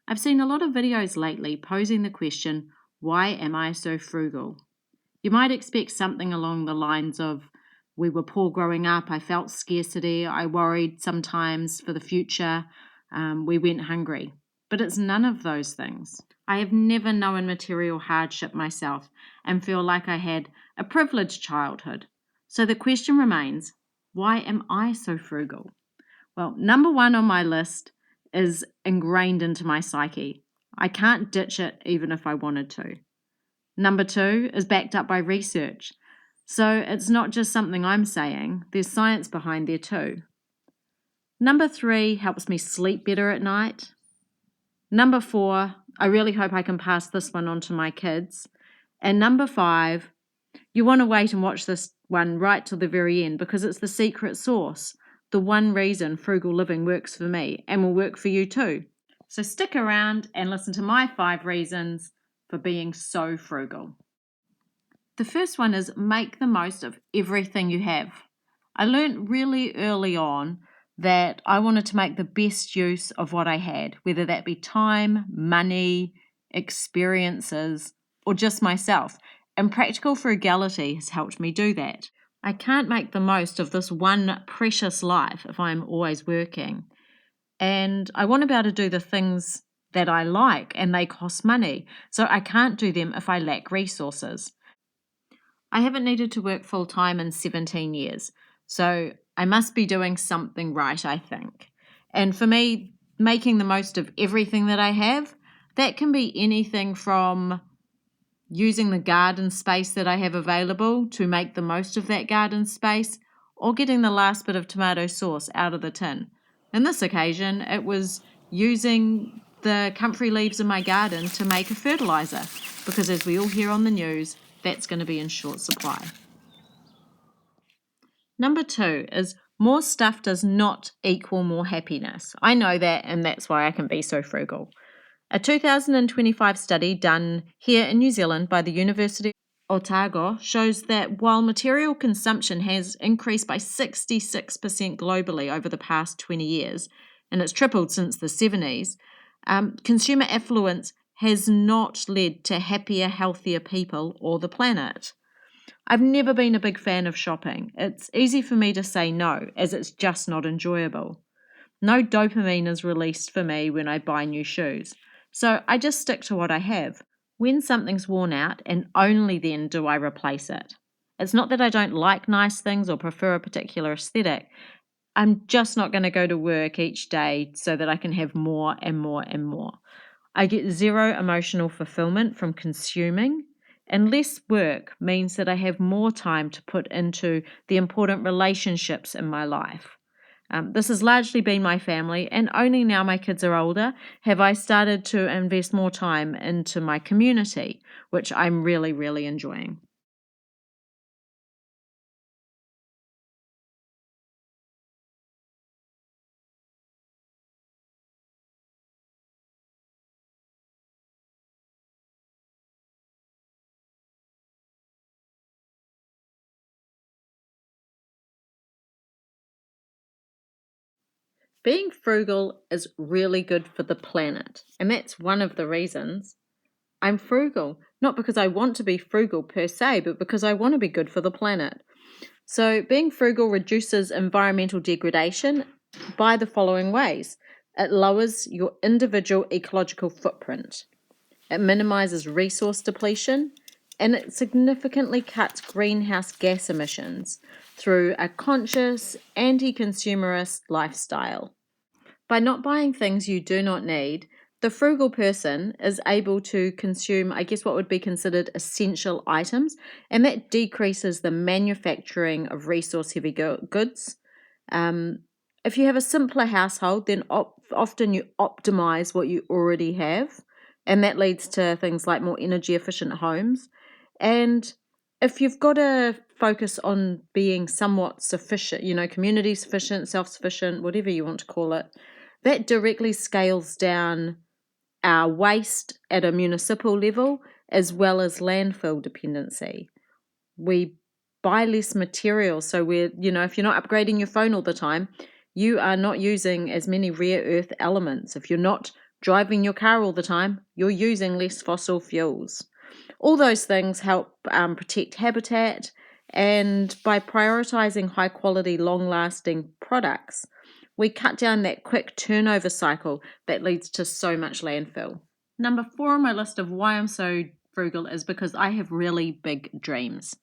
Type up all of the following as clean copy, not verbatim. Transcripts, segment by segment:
I've seen a lot of videos lately posing the question, why am I so frugal? You might expect something along the lines of, we were poor growing up, I felt scarcity, I worried sometimes for the future, we went hungry. But it's none of those things. I have never known material hardship myself and feel like I had a privileged childhood. So the question remains, why am I so frugal? Well, number one on my list is ingrained into my psyche. I can't ditch it even if I wanted to. Number two is backed up by research. So it's not just something I'm saying, there's science behind there too. Number three helps me sleep better at night. Number four, I really hope I can pass this one on to my kids. And number five, you want to wait and watch this one right till the very end because it's the secret sauce. The one reason frugal living works for me and will work for you too. So stick around and listen to my 5 reasons for being so frugal. The first one is make the most of everything you have. I learned really early on that I wanted to make the best use of what I had, whether that be time, money, experiences, or just myself. And practical frugality has helped me do that. I can't make the most of this one precious life if I'm always working. And I want to be able to do the things that I like, and they cost money. So I can't do them if I lack resources. I haven't needed to work full time in 17 years. So I must be doing something right, I think. And for me, making the most of everything that I have, that can be anything from using the garden space that I have available to make the most of that garden space, or getting the last bit of tomato sauce out of the tin. In this occasion, it was using the comfrey leaves in my garden to make a fertilizer, because as we all hear on the news, that's going to be in short supply. Number 2 is more stuff does not equal more happiness. I know that, and that's why I can be so frugal. A 2025 study done here in New Zealand by the University of Otago shows that while material consumption has increased by 66% globally over the past 20 years, and it's tripled since the 70s, consumer affluence has not led to happier, healthier people or the planet. I've never been a big fan of shopping. It's easy for me to say no, as it's just not enjoyable. No dopamine is released for me when I buy new shoes. So I just stick to what I have. When something's worn out, and only then do I replace it. It's not that I don't like nice things or prefer a particular aesthetic. I'm just not going to go to work each day so that I can have more and more and more. I get zero emotional fulfillment from consuming, and less work means that I have more time to put into the important relationships in my life. This has largely been my family, and only now my kids are older have I started to invest more time into my community, which I'm really, really enjoying. Being frugal is really good for the planet, and that's one of the reasons I'm frugal. Not because I want to be frugal per se, but because I want to be good for the planet. So, being frugal reduces environmental degradation by the following ways: it lowers your individual ecological footprint, it minimizes resource depletion, and it significantly cuts greenhouse gas emissions through a conscious, anti consumerist lifestyle. By not buying things you do not need, the frugal person is able to consume, I guess, what would be considered essential items, and that decreases the manufacturing of resource heavy goods. Um, if you have a simpler household, then often you optimize what you already have, and that leads to things like more energy efficient homes. And if you've got to focus on being somewhat sufficient, community sufficient, self sufficient, whatever you want to call it, that directly scales down our waste at a municipal level as well as landfill dependency. We buy less material, so if you're not upgrading your phone all the time, you are not using as many rare earth elements. If you're not driving your car all the time, you're using less fossil fuels. All those things help protect habitat, and by prioritizing high quality, long lasting products, we cut down that quick turnover cycle that leads to so much landfill. Number 4 on my list of why I'm so frugal is because I have really big dreams.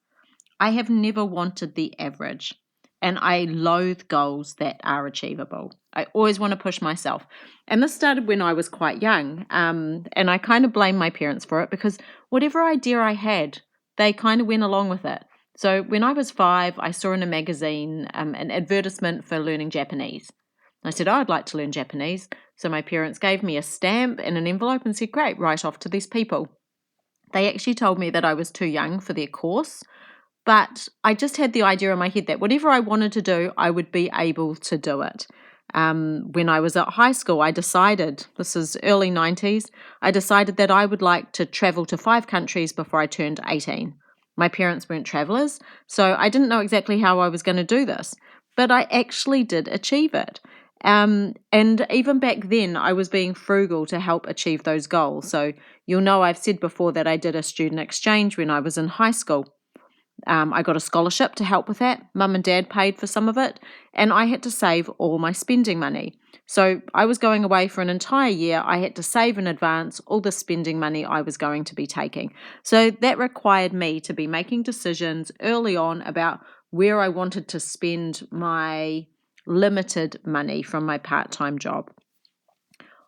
I have never wanted the average, and I loathe goals that are achievable. I always want to push myself. And this started when I was quite young, and I kind of blame my parents for it because whatever idea I had, they kind of went along with it. So when I was 5, I saw in a magazine an advertisement for learning Japanese. I said, I'd like to learn Japanese. So my parents gave me a stamp and an envelope and said, great, write off to these people. They actually told me that I was too young for their course, but I just had the idea in my head that whatever I wanted to do, I would be able to do it. When I was at high school, I decided, this is early 90s, I decided that I would like to travel to 5 countries before I turned 18. My parents weren't travelers, so I didn't know exactly how I was going to do this, but I actually did achieve it. And even back then, I was being frugal to help achieve those goals. So you'll know I've said before that I did a student exchange when I was in high school. I got a scholarship to help with that. Mum and Dad paid for some of it, and I had to save all my spending money. So I was going away for an entire year. I had to save in advance all the spending money I was going to be taking. So that required me to be making decisions early on about where I wanted to spend my limited money from my part-time job.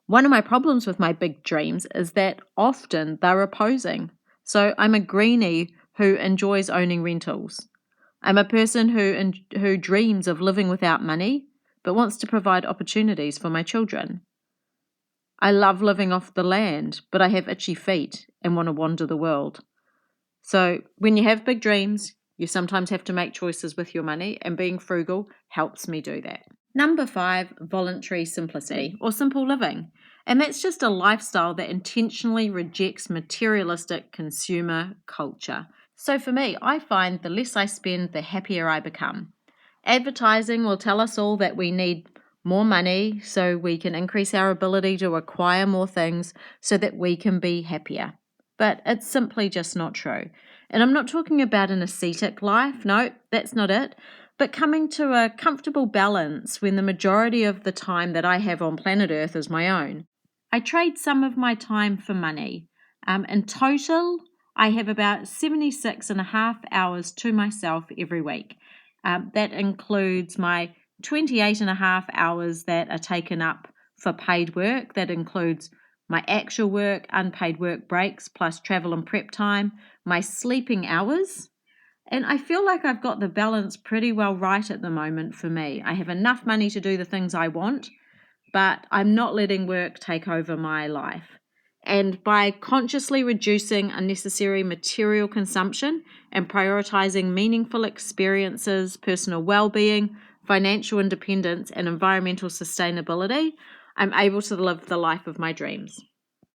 One of my problems with my big dreams is that often they're opposing. So I'm a greenie who enjoys owning rentals. I'm a person who dreams of living without money, but wants to provide opportunities for my children. I love living off the land, but I have itchy feet and want to wander the world. So when you have big dreams, you sometimes have to make choices with your money, and being frugal helps me do that. Number 5, voluntary simplicity or simple living. And that's just a lifestyle that intentionally rejects materialistic consumer culture. So for me, I find the less I spend, the happier I become. Advertising will tell us all that we need more money so we can increase our ability to acquire more things so that we can be happier. But it's simply just not true. And I'm not talking about an ascetic life. No, that's not it. But coming to a comfortable balance when the majority of the time that I have on planet Earth is my own. I trade some of my time for money. In total, I have about 76 and a half hours to myself every week. That includes my 28 and a half hours that are taken up for paid work. That includes my actual work, unpaid work breaks, plus travel and prep time, my sleeping hours. And I feel like I've got the balance pretty well right at the moment for me. I have enough money to do the things I want, but I'm not letting work take over my life. And by consciously reducing unnecessary material consumption and prioritizing meaningful experiences, personal well-being, financial independence, and environmental sustainability, I'm able to live the life of my dreams.